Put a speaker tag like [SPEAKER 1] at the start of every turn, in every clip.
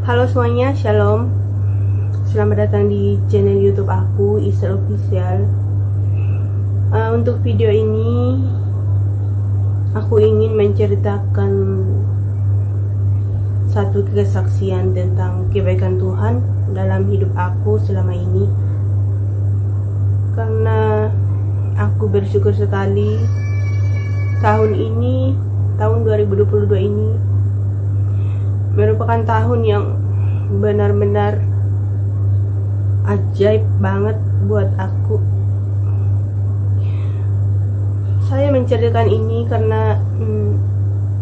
[SPEAKER 1] Halo semuanya, shalom. Selamat datang di channel YouTube aku, Isel Official. Untuk video ini aku ingin menceritakan satu kesaksian tentang kebaikan Tuhan dalam hidup aku selama ini. Karena aku bersyukur sekali tahun 2022 ini merupakan tahun yang benar-benar ajaib banget buat aku. Saya menceritakan ini karena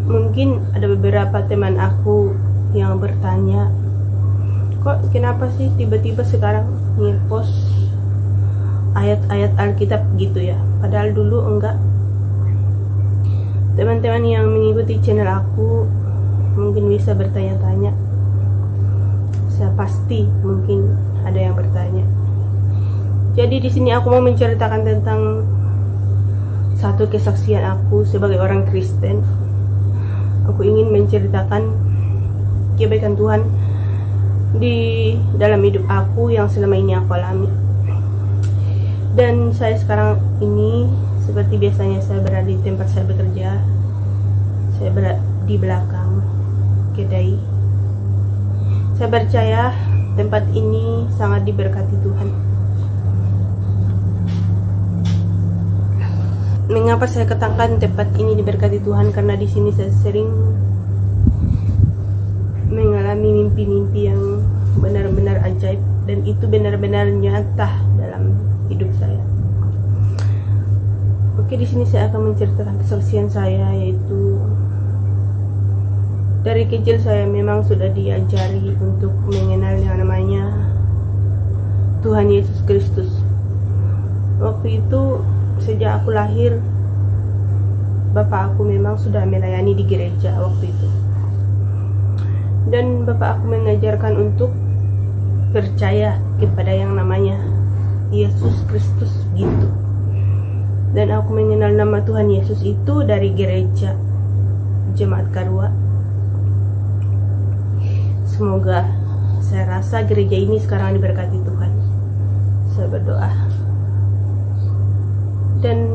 [SPEAKER 1] mungkin ada beberapa teman aku yang bertanya, kok kenapa sih tiba-tiba sekarang ngepost ayat-ayat Alkitab gitu ya, padahal dulu enggak. Teman-teman yang mengikuti channel aku mungkin bisa bertanya-tanya. Saya pasti mungkin ada yang bertanya. Jadi di sini aku mau menceritakan tentang satu kesaksian aku sebagai orang Kristen. Aku ingin menceritakan kebaikan Tuhan di dalam hidup aku yang selama ini aku alami. Dan saya sekarang ini seperti biasanya saya berada di tempat saya bekerja. Saya berada di belakang kedai. Saya percaya tempat ini sangat diberkati Tuhan. Mengapa saya katakan tempat ini diberkati Tuhan? Karena di sini saya sering mengalami mimpi-mimpi yang benar-benar ajaib, dan itu benar-benar nyata dalam hidup saya. Oke, di sini saya akan menceritakan kesaksian saya, yaitu dari kecil saya memang sudah diajari untuk mengenal yang namanya Tuhan Yesus Kristus. Waktu itu sejak aku lahir, bapak aku memang sudah melayani di gereja waktu itu. Dan bapak aku mengajarkan untuk percaya kepada yang namanya Yesus Kristus gitu. Dan aku mengenal nama Tuhan Yesus itu dari gereja Jemaat Karua. Semoga, saya rasa gereja ini sekarang diberkati Tuhan. Saya berdoa. Dan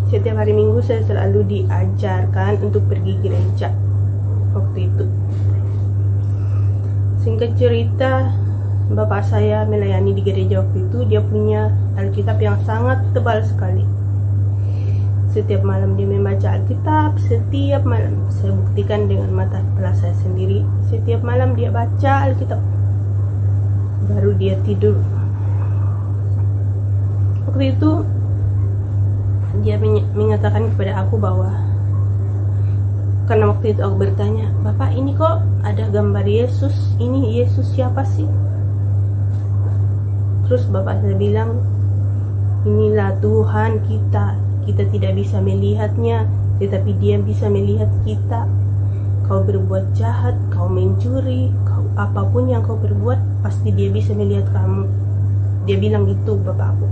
[SPEAKER 1] setiap hari Minggu saya selalu diajarkan untuk pergi gereja waktu itu. Singkat cerita, bapak saya melayani di gereja waktu itu. Dia punya Alkitab yang sangat tebal sekali. Setiap malam dia membaca Alkitab, setiap malam. Saya buktikan dengan mata kepala saya sendiri. Setiap malam dia baca Alkitab, baru dia tidur. Waktu itu dia mengatakan kepada aku bahwa, karena waktu itu aku bertanya, "Bapak, ini kok ada gambar Yesus? Ini Yesus siapa sih?" Terus bapak saya bilang, "Inilah Tuhan kita. Kita tidak bisa melihatnya, tetapi Dia bisa melihat kita. Kau berbuat jahat, kau mencuri, apapun yang kau berbuat, pasti Dia bisa melihat kamu." Dia bilang gitu bapak aku.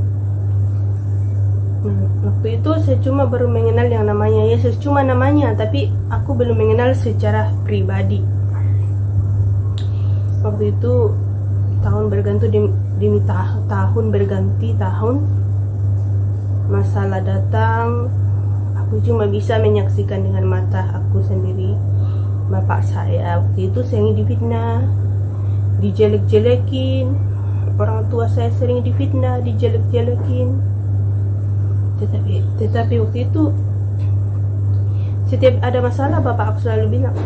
[SPEAKER 1] Waktu itu saya cuma baru mengenal yang namanya Yesus, cuma namanya, tapi aku belum mengenal secara pribadi. Waktu itu tahun berganti demi tahun berganti tahun, masalah datang, aku cuma bisa menyaksikan dengan mata aku sendiri. Bapak saya waktu itu sering difitnah, dijelek-jelekin. Orang tua saya sering difitnah, dijelek-jelekin. Tetapi waktu itu setiap ada masalah, bapak aku selalu bilang,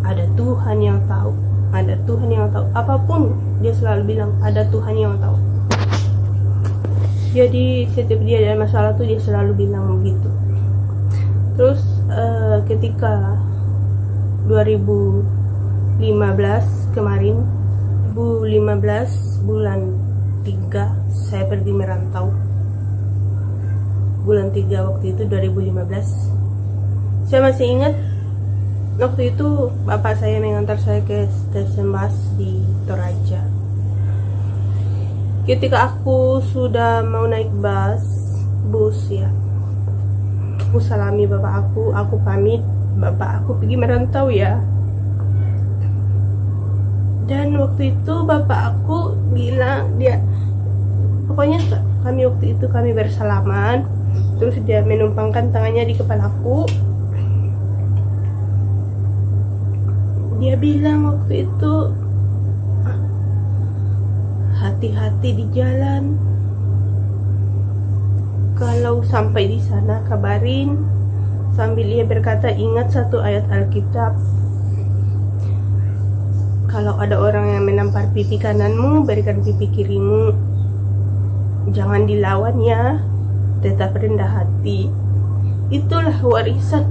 [SPEAKER 1] ada Tuhan yang tahu, ada Tuhan yang tahu. Apapun dia selalu bilang, ada Tuhan yang tahu. Jadi setiap dia ada masalah tuh dia selalu bilang begitu. Terus ketika 2015 kemarin, 2015 bulan 3 saya pergi merantau. Bulan 3 waktu itu 2015. Saya masih ingat waktu itu bapak saya mengantar saya ke stasiun bus di Toraja. Ketika aku sudah mau naik bus ya, aku salami bapak aku pamit, bapak aku pergi merantau ya. waktu itu bapak aku bilang pokoknya kami waktu itu kami bersalaman, terus dia menumpangkan tangannya di kepalaku. Dia bilang waktu itu, hati-hati di jalan, kalau sampai di sana kabarin, sambil ia berkata, ingat satu ayat Alkitab, kalau ada orang yang menampar pipi kananmu, berikan pipi kirimu. Jangan dilawan ya, tetap rendah hati. Itulah warisan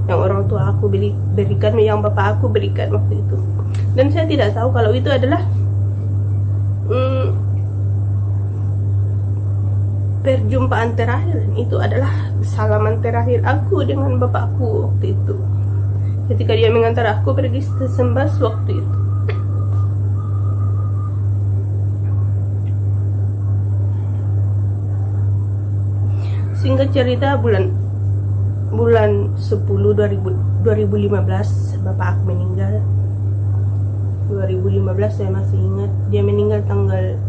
[SPEAKER 1] yang orang tua aku berikan, yang bapak aku berikan waktu itu. Dan saya tidak tahu kalau itu adalah perjumpaan terakhir. Itu adalah salaman terakhir aku dengan bapakku waktu itu, ketika dia mengantar aku pergi stesen bus waktu itu. Singkat cerita, bulan 10 2015 bapak aku meninggal. 2015 saya masih ingat, dia meninggal tanggal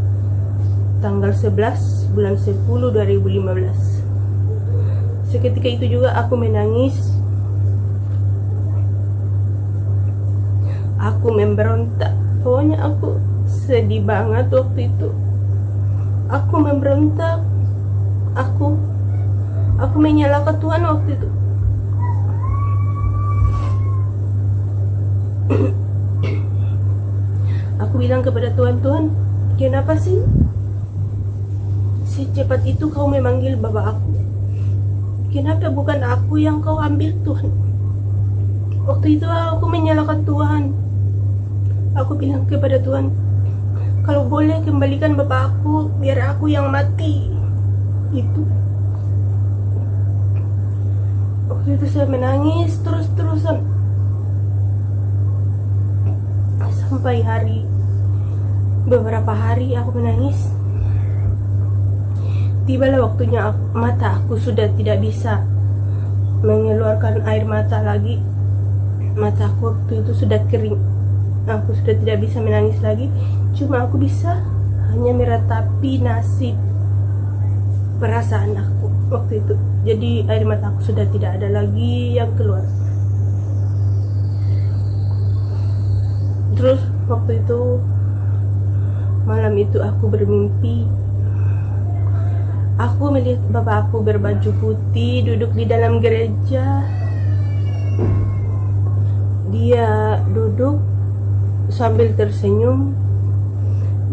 [SPEAKER 1] 11 bulan 10 2015. Seketika itu juga aku menangis. Aku memberontak. Pokoknya aku sedih banget waktu itu. Aku memberontak. Aku menyalahkan Tuhan waktu itu. Aku bilang kepada Tuhan, Tuhan, kenapa sih secepat itu kau memanggil bapak aku? Kenapa bukan aku yang kau ambil, Tuhan? Waktu itu aku menyalahkan Tuhan. Aku bilang kepada Tuhan, kalau boleh kembalikan bapak aku, biar aku yang mati. Itu. Waktu itu saya menangis terus-terusan sampai beberapa hari aku menangis. Tibalah waktunya mata aku sudah tidak bisa mengeluarkan air mata lagi. Mata aku waktu itu sudah kering. Aku sudah tidak bisa menangis lagi. Cuma aku bisa hanya meratapi nasib perasaan aku waktu itu. Jadi air mata aku sudah tidak ada lagi yang keluar. Terus waktu itu, malam itu aku bermimpi. Aku melihat bapak aku berbaju putih duduk di dalam gereja. Dia duduk sambil tersenyum.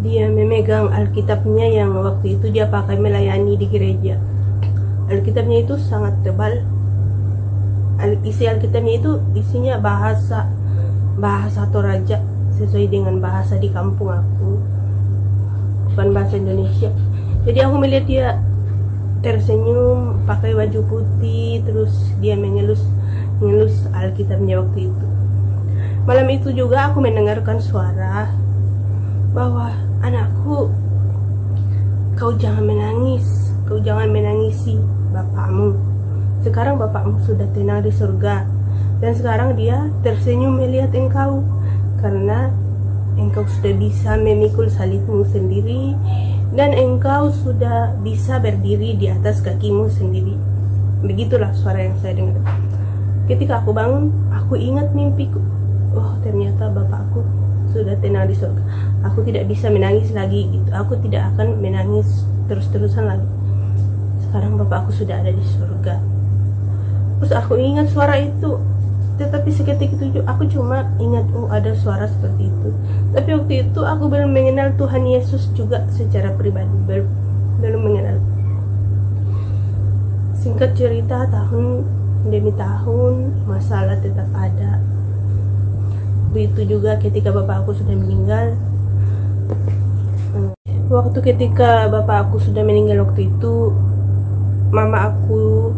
[SPEAKER 1] Dia memegang Alkitabnya yang waktu itu dia pakai melayani di gereja. Alkitabnya itu sangat tebal. Isi Alkitabnya itu isinya bahasa Toraja, sesuai dengan bahasa di kampung aku, bukan bahasa Indonesia. Jadi aku melihat dia tersenyum, pakai baju putih, terus dia mengelus Alkitabnya waktu itu. Malam itu juga aku mendengarkan suara bahwa, anakku, kau jangan menangis, kau jangan menangisi bapakmu. Sekarang bapakmu sudah tenang di surga, dan sekarang dia tersenyum melihat engkau, karena engkau sudah bisa memikul salibmu sendiri, dan engkau sudah bisa berdiri di atas kakimu sendiri. Begitulah suara yang saya dengar. Ketika aku bangun, aku ingat mimpiku. Oh, ternyata bapakku sudah tenang di surga. Aku tidak bisa menangis lagi gitu. Aku tidak akan menangis terus-terusan lagi. Sekarang bapakku sudah ada di surga. Terus aku ingat suara itu. Tetapi seketika itu aku cuma ingat, oh ada suara seperti itu. Tapi waktu itu aku belum mengenal Tuhan Yesus juga secara pribadi, belum mengenal. Singkat cerita, tahun demi tahun masalah tetap ada. Begitu juga ketika bapak aku sudah meninggal. Waktu ketika bapak aku sudah meninggal waktu itu, mama aku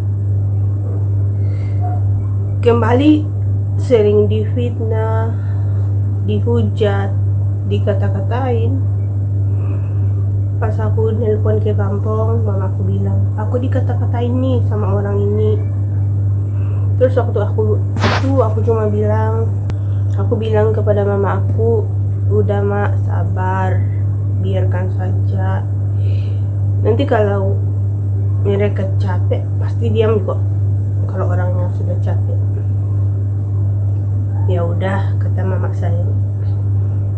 [SPEAKER 1] kembali sering difitnah, dihujat, dikata-katain. Pas aku nelpon ke kampung, mama aku bilang, aku dikata-katain nih sama orang ini. Terus waktu aku cuma bilang kepada mama aku, udah mak, sabar, biarkan saja. Nanti kalau mereka capek pasti diam kok. Kalau orangnya sudah capek, ya udah, kata mama saya.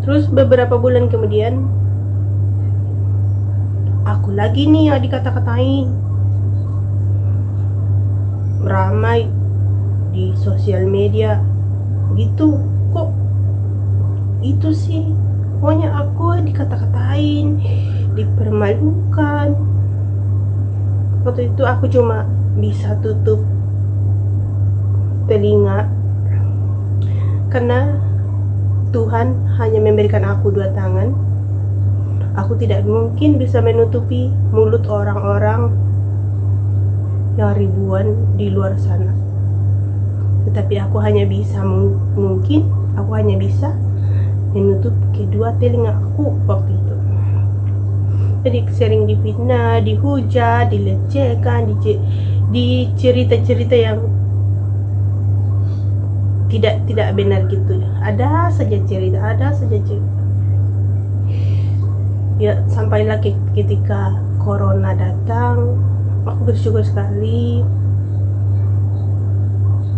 [SPEAKER 1] Terus beberapa bulan kemudian aku lagi nih yang dikata-katain, ramai di sosial media gitu. Kok itu sih, pokoknya aku dikata-katain, dipermalukan. Waktu itu aku cuma bisa tutup telinga karena Tuhan hanya memberikan aku 2 tangan. Aku tidak mungkin bisa menutupi mulut orang-orang yang ribuan di luar sana. Tetapi aku hanya bisa aku hanya bisa menutup kedua telinga aku waktu itu. Jadi sering difitnah, dihujat, dilecehkan, di cerita-cerita yang tidak benar gitu. Ada saja cerita. Ya, sampailah ketika corona datang, aku bersyukur sekali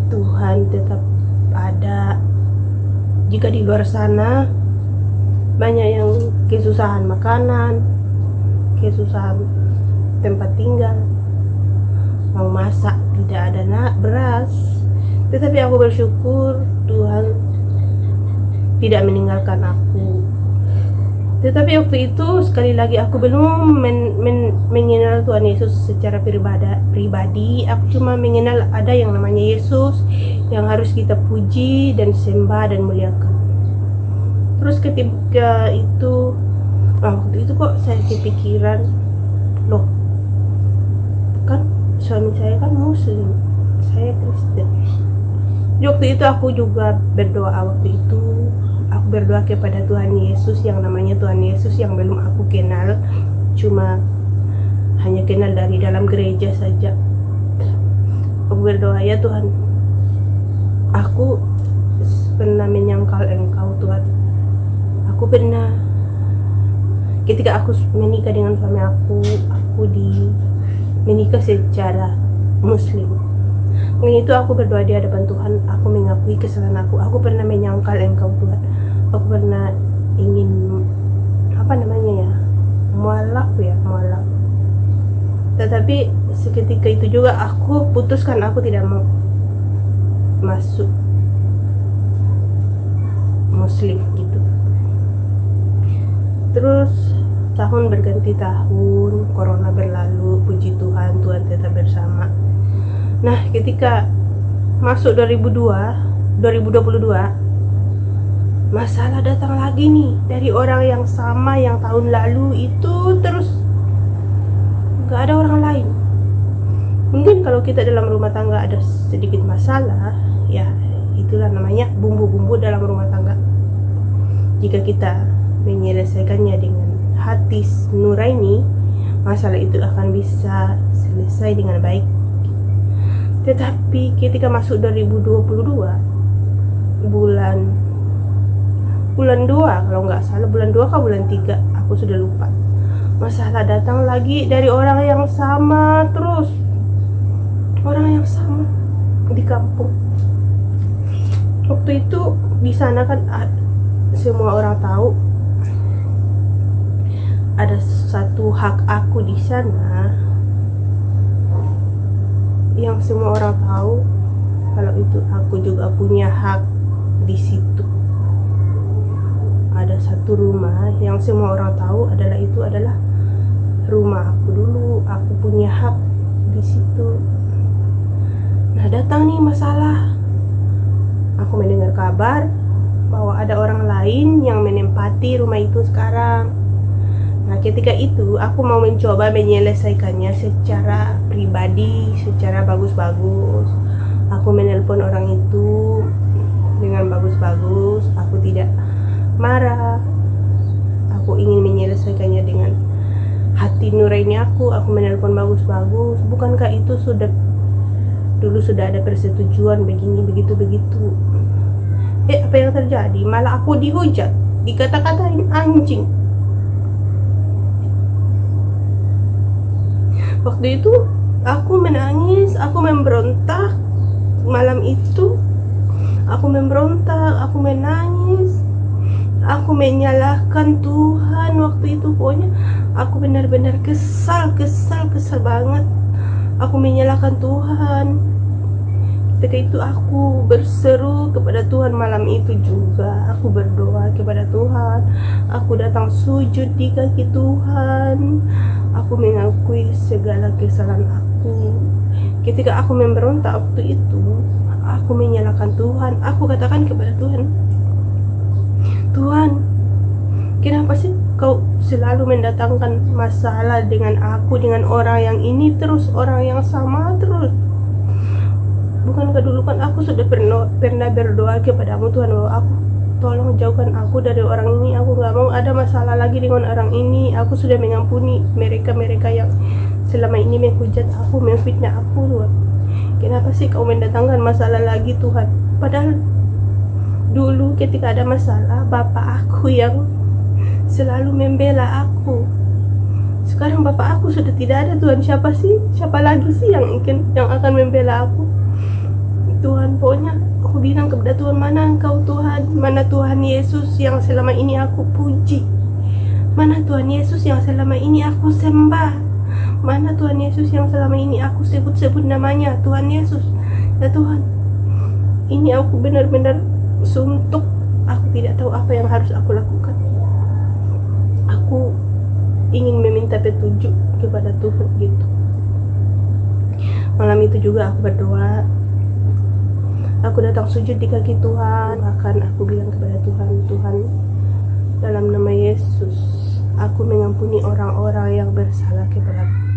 [SPEAKER 1] Tuhan tetap ada. Jika di luar sana banyak yang kesusahan makanan, kesusahan tempat tinggal, mau masak tidak ada beras, tetapi aku bersyukur Tuhan tidak meninggalkan aku. Tetapi waktu itu sekali lagi aku belum mengenal Tuhan Yesus secara pribadi. Aku cuma mengenal ada yang namanya Yesus yang harus kita puji dan sembah dan muliakan. Terus ketika itu, waktu itu kok saya kepikiran, loh, kan suami saya kan Muslim, saya Kristen. Waktu itu aku juga berdoa. Waktu itu aku berdoa kepada Tuhan Yesus yang namanya Tuhan Yesus yang belum aku kenal, cuma hanya kenal dari dalam gereja saja. Aku berdoa, ya Tuhan, aku pernah menyangkal Engkau Tuhan. Aku pernah, ketika aku menikah dengan suami aku menikah secara Muslim. Dengan itu aku berdoa di hadapan Tuhan, aku mengakui kesalahan aku. Aku pernah menyangkal Engkau Tuhan. Aku pernah ingin mualaf. Tetapi seketika itu juga aku putuskan aku tidak mau masuk Muslim gitu. Terus tahun berganti tahun, corona berlalu, puji Tuhan, Tuhan tetap bersama. Nah, ketika masuk 2022, masalah datang lagi nih dari orang yang sama yang tahun lalu itu terus. Gak ada orang lain. Mungkin kalau kita dalam rumah tangga ada sedikit masalah, ya itulah namanya bumbu-bumbu dalam rumah tangga. Jika kita menyelesaikannya dengan hati nurani, masalah itu akan bisa selesai dengan baik. Tetapi ketika masuk 2022 bulan 2 kalau nggak salah, bulan 2 atau bulan 3, aku sudah lupa. Masalah datang lagi dari orang yang sama terus. Orang yang sama di kampung. Waktu itu di sana kan semua orang tahu ada satu hak aku di sana yang semua orang tahu kalau itu aku juga punya hak di situ. Ada satu rumah yang semua orang tahu itu adalah rumah aku dulu. Aku punya hak di situ. Nah, datang nih masalah. Aku mendengar kabar bahwa ada orang lain yang menempati rumah itu sekarang. Nah, ketika itu aku mau mencoba menyelesaikannya secara pribadi, secara bagus-bagus. Aku menelpon orang itu dengan bagus-bagus. Aku tidak marah. Aku ingin menyelesaikannya dengan hati nurani aku. Aku menelpon bagus-bagus. Bukankah itu dulu sudah ada persetujuan begini begitu. Apa yang terjadi? Malah aku dihujat, dikata-katain anjing. Waktu itu aku menangis, aku memberontak. Malam itu aku memberontak, aku menangis, aku menyalahkan Tuhan. Waktu itu pokoknya aku benar-benar kesal banget. Aku menyalahkan Tuhan. Ketika itu aku berseru kepada Tuhan. Malam itu juga aku berdoa kepada Tuhan. Aku datang sujud di kaki Tuhan. Aku mengakui segala kesalahan aku. Ketika aku memberontak waktu itu, aku menyalahkan Tuhan. Aku katakan kepada Tuhan, Tuhan, kenapa sih kau selalu mendatangkan masalah dengan aku, dengan orang yang ini terus, orang yang sama terus? Bukankah dulu kan aku sudah pernah berdoa kepadamu Tuhan, bahwa aku tolong jauhkan aku dari orang ini. Aku gak mau ada masalah lagi dengan orang ini. Aku sudah mengampuni mereka yang selama ini menghujat aku, memfitnah aku Tuhan. Kenapa sih kau mendatangkan masalah lagi Tuhan? Padahal dulu ketika ada masalah, bapak aku yang selalu membela aku. Sekarang bapak aku sudah tidak ada Tuhan. Siapa lagi sih yang akan membela aku? Tuhan, pokoknya aku bilang kepada Tuhan, mana engkau Tuhan? Mana Tuhan Yesus yang selama ini aku puji? Mana Tuhan Yesus yang selama ini aku sembah? Mana Tuhan Yesus yang selama ini aku sebut-sebut namanya? Tuhan Yesus, ya Tuhan, ini aku benar-benar suntuk. Aku tidak tahu apa yang harus aku lakukan. Aku ingin meminta petunjuk kepada Tuhan gitu. Malam itu juga aku berdoa. Aku datang sujud di kaki Tuhan. Bahkan aku bilang kepada Tuhan, Tuhan, dalam nama Yesus, aku mengampuni orang-orang yang bersalah kepadaku.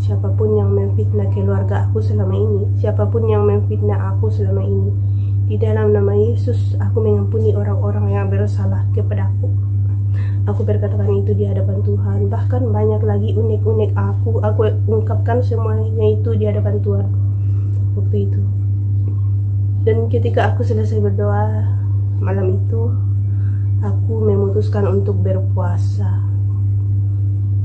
[SPEAKER 1] Siapapun yang memfitnah keluarga aku selama ini, siapapun yang memfitnah aku selama ini, di dalam nama Yesus, aku mengampuni orang-orang yang bersalah kepadaku. Aku berkatakan itu di hadapan Tuhan. Bahkan banyak lagi unek-unek aku ungkapkan semuanya itu di hadapan Tuhan waktu itu. Dan ketika aku selesai berdoa malam itu, aku memutuskan untuk berpuasa.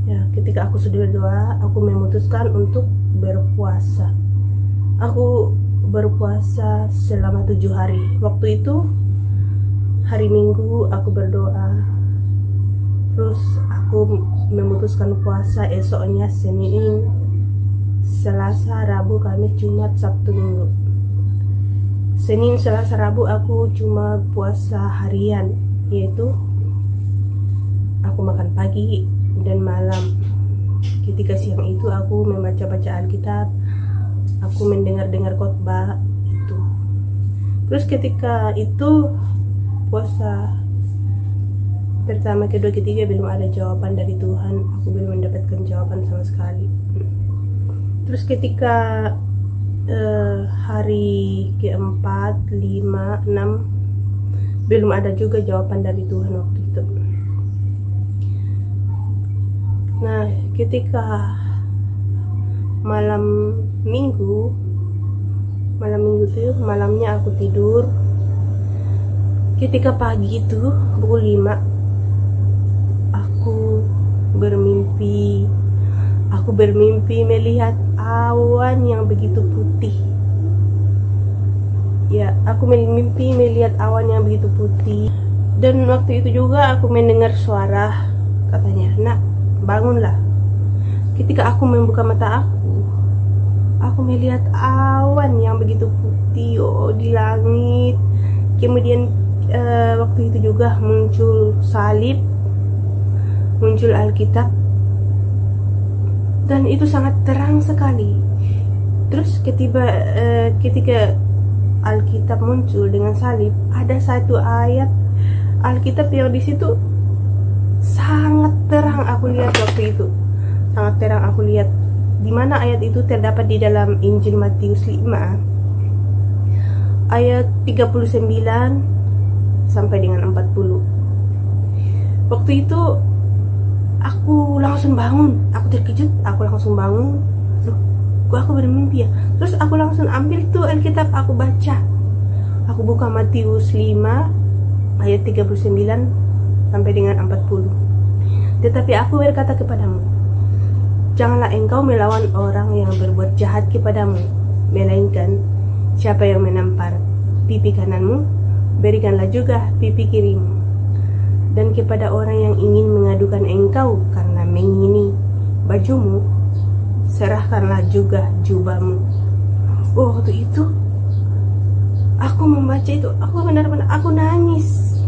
[SPEAKER 1] Ya, ketika aku sudah berdoa, aku memutuskan untuk berpuasa. Aku berpuasa selama 7 hari. Waktu itu hari Minggu aku berdoa. Terus aku memutuskan puasa esoknya Senin, Selasa, Rabu, Kamis, Jumat, Sabtu, Minggu. Senin, Selasa, Rabu aku cuma puasa harian, yaitu aku makan pagi dan malam. Ketika siang itu aku membaca-baca Alkitab, aku mendengar-dengar khotbah itu. Terus ketika itu puasa pertama, kedua, ketiga belum ada jawaban dari Tuhan. Aku belum mendapatkan jawaban sama sekali. Terus ketika hari keempat, 5, 6 belum ada juga jawaban dari Tuhan waktu itu. Nah, ketika malam minggu itu malamnya aku tidur. Ketika pagi itu pukul 5 aku bermimpi melihat awan yang begitu putih. Ya, aku bermimpi melihat awan yang begitu putih. Dan waktu itu juga aku mendengar suara, katanya, "Nak, bangunlah." Ketika aku membuka mata aku melihat awan yang begitu putih di langit. Kemudian waktu itu juga muncul salib, muncul Alkitab, dan itu sangat terang sekali. Terus ketika Alkitab muncul dengan salib, ada satu ayat Alkitab yang di situ sangat terang aku lihat waktu itu. Sangat terang aku lihat. Di mana ayat itu terdapat di dalam Injil Matius 5 ayat 39 sampai dengan 40. Waktu itu aku langsung bangun. Aku terkejut, aku langsung bangun. Loh, kok aku bermimpi ya? Terus aku langsung ambil tuh Alkitab, aku baca. Aku buka Matius 5 ayat 39 sampai dengan 40. Tetapi aku berkata kepadamu, janganlah engkau melawan orang yang berbuat jahat kepadamu, melainkan siapa yang menampar pipi kananmu, berikanlah juga pipi kirimu. Dan kepada orang yang ingin mengadukan engkau karena mengingini bajumu, serahkanlah juga jubahmu. Oh, waktu itu aku membaca itu, aku benar-benar aku nangis.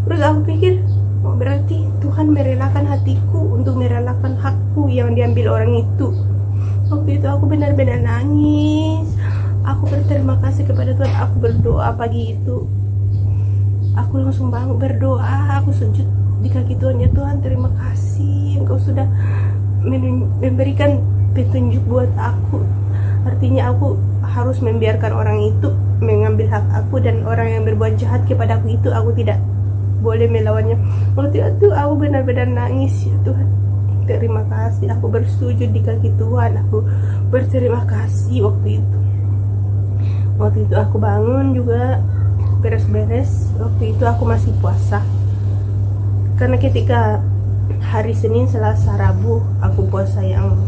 [SPEAKER 1] Terus aku pikir, oh, berarti Tuhan merelakan hatiku untuk merelakan hakku yang diambil orang itu. Waktu itu aku benar-benar nangis. Aku berterima kasih kepada Tuhan. Aku berdoa pagi itu. Aku langsung bangun berdoa. Aku sujud di kaki Tuhan. Ya Tuhan, terima kasih Engkau sudah memberikan petunjuk buat aku. Artinya aku harus membiarkan orang itu mengambil hak aku, dan orang yang berbuat jahat kepada aku itu aku tidak boleh melawannya. Waktu itu aku benar-benar nangis. Ya Tuhan, terima kasih. Aku bersujud di kaki Tuhan. Aku berterima kasih waktu itu. Waktu itu aku bangun juga beres-beres. Waktu itu aku masih puasa, karena ketika hari Senin, Selasa, Rabu aku puasa yang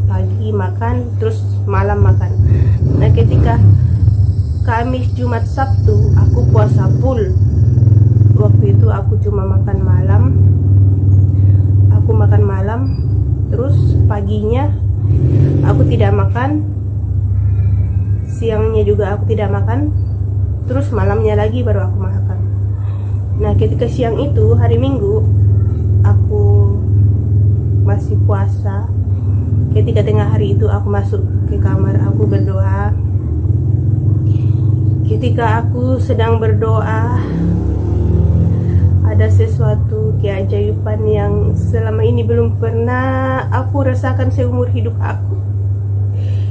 [SPEAKER 1] pagi makan, terus malam makan. Nah ketika Kamis, Jumat, Sabtu aku puasa full. Waktu itu aku cuma makan malam. Aku makan malam, terus paginya aku tidak makan, siangnya juga aku tidak makan, terus malamnya lagi baru aku makan. Nah ketika siang itu hari Minggu aku masih puasa. Ketika tengah hari itu aku masuk ke kamar, aku berdoa. Ketika aku sedang berdoa, ada sesuatu keajaiban yang selama ini belum pernah aku rasakan seumur hidup aku.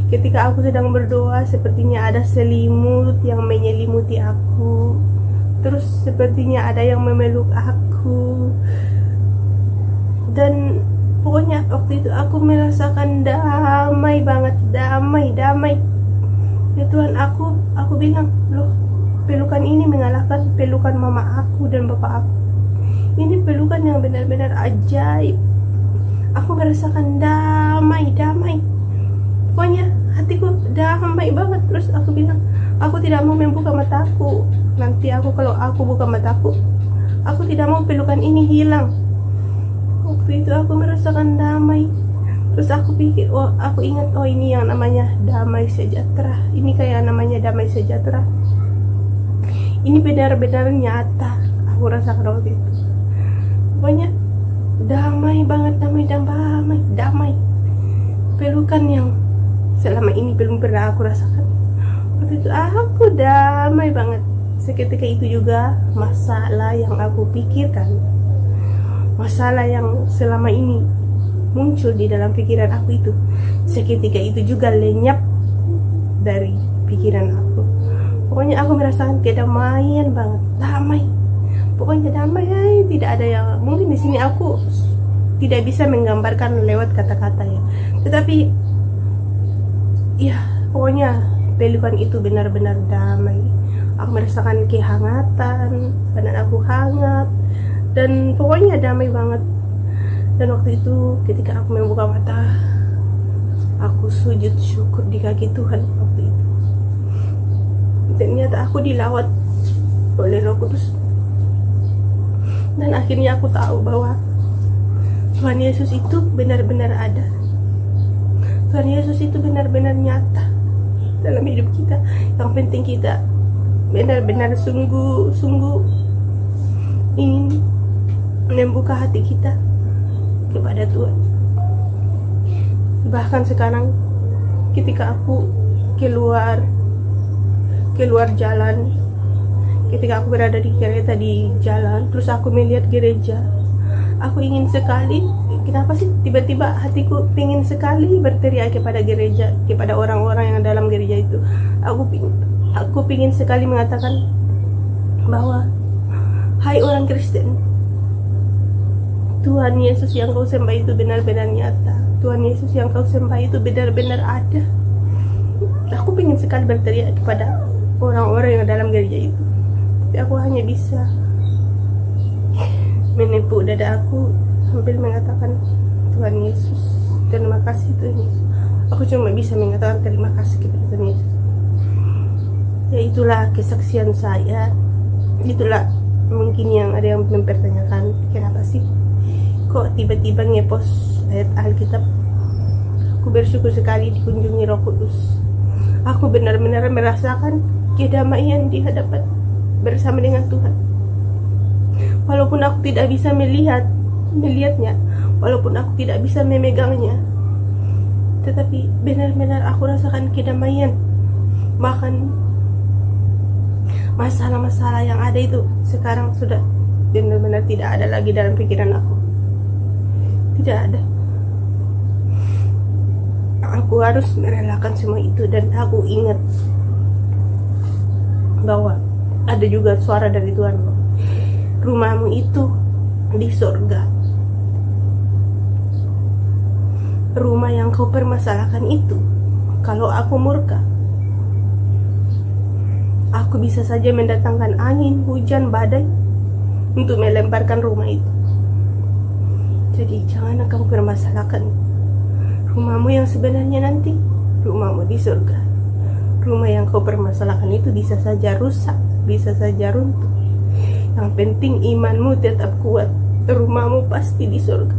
[SPEAKER 1] Ketika aku sedang berdoa, sepertinya ada selimut yang menyelimuti aku. Terus sepertinya ada yang memeluk aku. Dan pokoknya waktu itu aku merasakan damai banget, damai. Ya Tuhan, aku bilang, loh, pelukan ini mengalahkan pelukan mama aku dan bapak aku. Ini pelukan yang benar-benar ajaib. Aku merasakan damai. Pokoknya hatiku damai banget. Terus aku bilang, aku tidak mau membuka mataku. Nanti kalau aku buka mataku, aku tidak mau pelukan ini hilang. Waktu itu aku merasakan damai. Terus aku pikir, aku ingat, ini yang namanya damai sejahtera. Ini kayak namanya damai sejahtera. Ini benar-benar nyata. Aku rasakan waktu itu. Pokoknya damai banget, damai. Pelukan yang selama ini belum pernah aku rasakan. Waktu itu aku damai banget. Seketika itu juga masalah yang aku pikirkan, masalah yang selama ini muncul di dalam pikiran aku itu, seketika itu juga lenyap dari pikiran aku. Pokoknya aku merasakan kedamaian banget, damai. Pokoknya damai, tidak ada yang, mungkin di sini aku tidak bisa menggambarkan lewat kata-kata ya. Tetapi ya, pokoknya pelukan itu benar-benar damai. Aku merasakan kehangatan, badan aku hangat, dan pokoknya damai banget. Dan waktu itu ketika aku membuka mata, aku sujud syukur di kaki Tuhan waktu itu. Ternyata aku dilawat oleh Roh Kudus. Dan akhirnya aku tahu bahwa Tuhan Yesus itu benar-benar ada. Tuhan Yesus itu benar-benar nyata dalam hidup kita. Yang penting kita benar-benar sungguh-sungguh ingin membuka hati kita kepada Tuhan. Bahkan sekarang ketika aku keluar jalan, ketika aku berada di kereta di jalan, terus aku melihat gereja, aku ingin sekali, kenapa sih tiba-tiba hatiku ingin sekali berteriak kepada gereja, kepada orang-orang yang dalam gereja itu. Aku ingin sekali mengatakan bahwa, hai orang Kristen, Tuhan Yesus yang kau sembah itu benar-benar nyata. Tuhan Yesus yang kau sembah itu benar-benar ada. Aku ingin sekali berteriak kepada orang-orang yang dalam gereja itu, tapi aku hanya bisa menepuk dada aku sambil mengatakan, Tuhan Yesus, terima kasih Tuhan Yesus. Aku cuma bisa mengatakan terima kasih kepada Tuhan Yesus. Ya itulah kesaksian saya. Itulah mungkin yang ada yang mempertanyakan, kenapa sih kok tiba-tiba ngepost ayat Alkitab. Aku bersyukur sekali dikunjungi Roh Kudus. Aku benar-benar merasakan kedamaian di hadapan bersama dengan Tuhan. Walaupun aku tidak bisa melihatnya, walaupun aku tidak bisa memegangnya, tetapi benar-benar aku rasakan kedamaian. Bahkan masalah-masalah yang ada itu sekarang sudah benar-benar tidak ada lagi dalam pikiran aku. Tidak ada. Aku harus merelakan semua itu, dan aku ingat bahwa ada juga suara dari Tuhan, rumahmu itu di surga. Rumah yang kau permasalahkan itu, kalau aku murka, aku bisa saja mendatangkan angin, hujan, badai untuk melemparkan rumah itu. Jadi jangan kamu permasalahkan rumahmu yang sebenarnya nanti, rumahmu di surga. Rumah yang kau permasalahkan itu bisa saja rusak, bisa saja runtuh. Yang penting imanmu tetap kuat, rumahmu pasti di surga.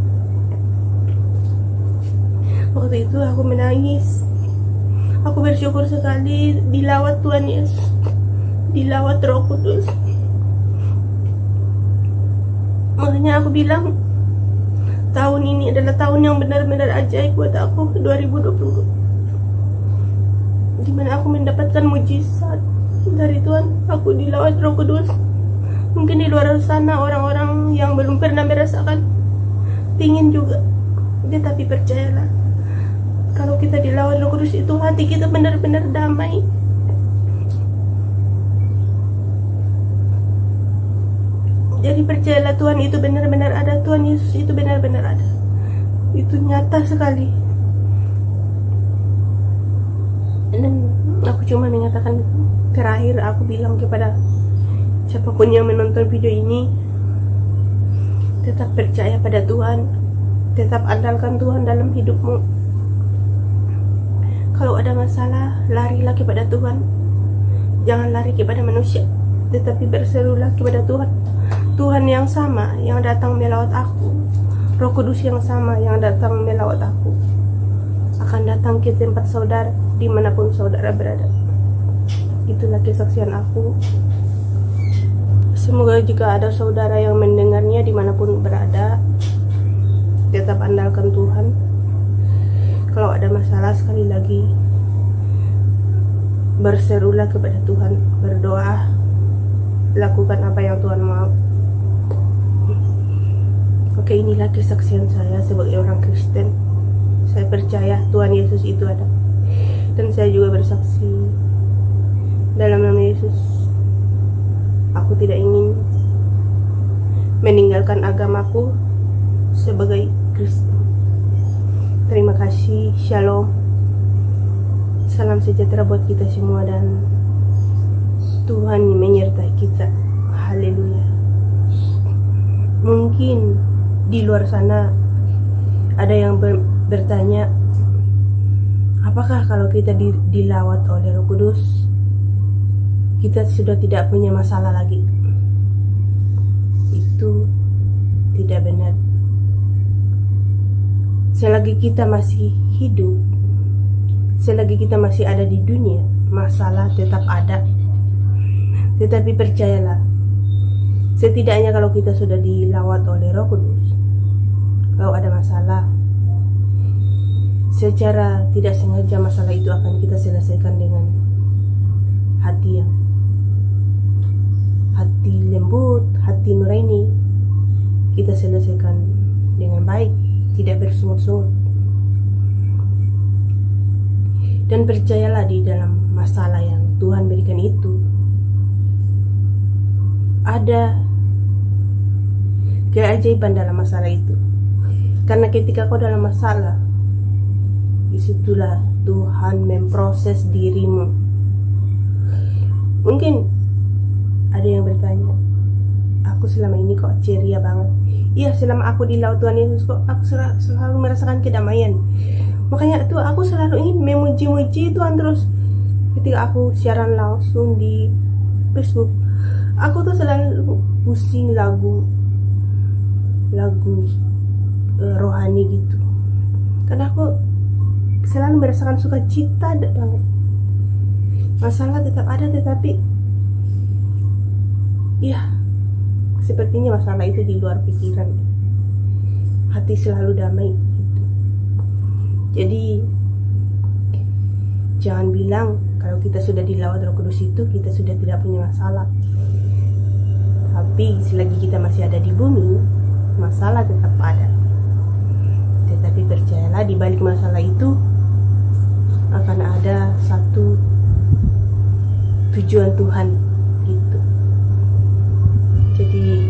[SPEAKER 1] Waktu itu aku menangis. Aku bersyukur sekali dilawat Tuhan Yesus, dilawat Roh Kudus. Makanya aku bilang, tahun ini adalah tahun yang benar-benar ajaib buat aku, 2020, dimana aku mendapatkan mujizat dari Tuhan. Aku dilawat Roh Kudus. Mungkin di luar sana orang-orang yang belum pernah merasakan pingin juga, tetapi percayalah, kalau kita dilawat Roh Kudus itu hati kita benar-benar damai. Jadi percayalah, Tuhan itu benar-benar ada, Tuhan Yesus itu benar-benar ada. Itu nyata sekali. Dan aku cuma mengatakan, terakhir aku bilang kepada siapapun yang menonton video ini, tetap percaya pada Tuhan, tetap andalkan Tuhan dalam hidupmu. Kalau ada masalah, larilah kepada Tuhan. Jangan lari kepada manusia, tetapi berserulah kepada Tuhan. Tuhan yang sama yang datang melawat aku, Roh Kudus yang sama yang datang melawat aku, akan datang ke tempat saudara dimanapun saudara berada. Itulah kesaksian aku. Semoga jika ada saudara yang mendengarnya dimanapun berada, tetap andalkan Tuhan. Kalau ada masalah, sekali lagi berserulah kepada Tuhan, berdoa, lakukan apa yang Tuhan mau. Oke, inilah kesaksian saya sebagai orang Kristen. Saya percaya Tuhan Yesus itu ada, dan saya juga bersaksi dalam nama Yesus, aku tidak ingin meninggalkan agamaku sebagai Kristen. Terima kasih. Shalom. Salam sejahtera buat kita semua, dan Tuhan menyertai kita. Haleluya. Mungkin di luar sana ada yang bertanya, apakah kalau kita dilawat oleh Roh Kudus, kita sudah tidak punya masalah lagi? Itu tidak benar. Selagi kita masih hidup, selagi kita masih ada di dunia, masalah tetap ada. Tetapi percayalah, setidaknya kalau kita sudah dilawat oleh Roh Kudus, kalau ada masalah, secara tidak sengaja masalah itu akan kita selesaikan dengan hati lembut, hati nurani. Kita selesaikan dengan baik, tidak bersungut-sungut. Dan percayalah, di dalam masalah yang Tuhan berikan itu ada keajaiban dalam masalah itu. Karena ketika kau dalam masalah, disitulah Tuhan memproses dirimu. Mungkin ada yang bertanya, aku selama ini kok ceria banget. Iya, selama aku di laut Tuhan Yesus kok aku selalu merasakan kedamaian. Makanya tuh aku selalu ingin memuji-muji Tuhan terus. Ketika aku siaran langsung di Facebook, aku tuh selalu pusing lagu rohani gitu, karena aku selalu merasakan sukacita banget. Masalah tetap ada, tetapi ya sepertinya masalah itu di luar pikiran. Hati selalu damai gitu. Jadi jangan bilang kalau kita sudah dilawat Roh Kudus itu kita sudah tidak punya masalah. Tapi selagi kita masih ada di bumi, masalah tetap ada. Tetapi percayalah, di balik masalah itu akan ada satu tujuan Tuhan gitu. Jadi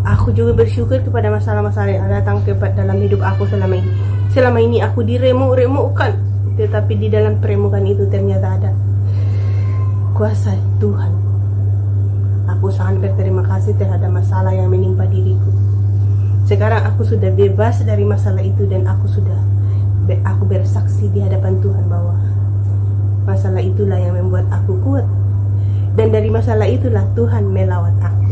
[SPEAKER 1] aku juga bersyukur kepada masalah-masalah yang datang dalam hidup aku selama ini. Selama ini aku diremuk-remukkan, tetapi di dalam peremukan itu ternyata ada kuasa Tuhan. Aku sangat berterima kasih terhadap masalah yang menimpa diriku. Sekarang aku sudah bebas dari masalah itu, dan aku bersaksi di hadapan Tuhan bahwa masalah itulah yang membuat aku kuat, dan dari masalah itulah Tuhan melawat aku.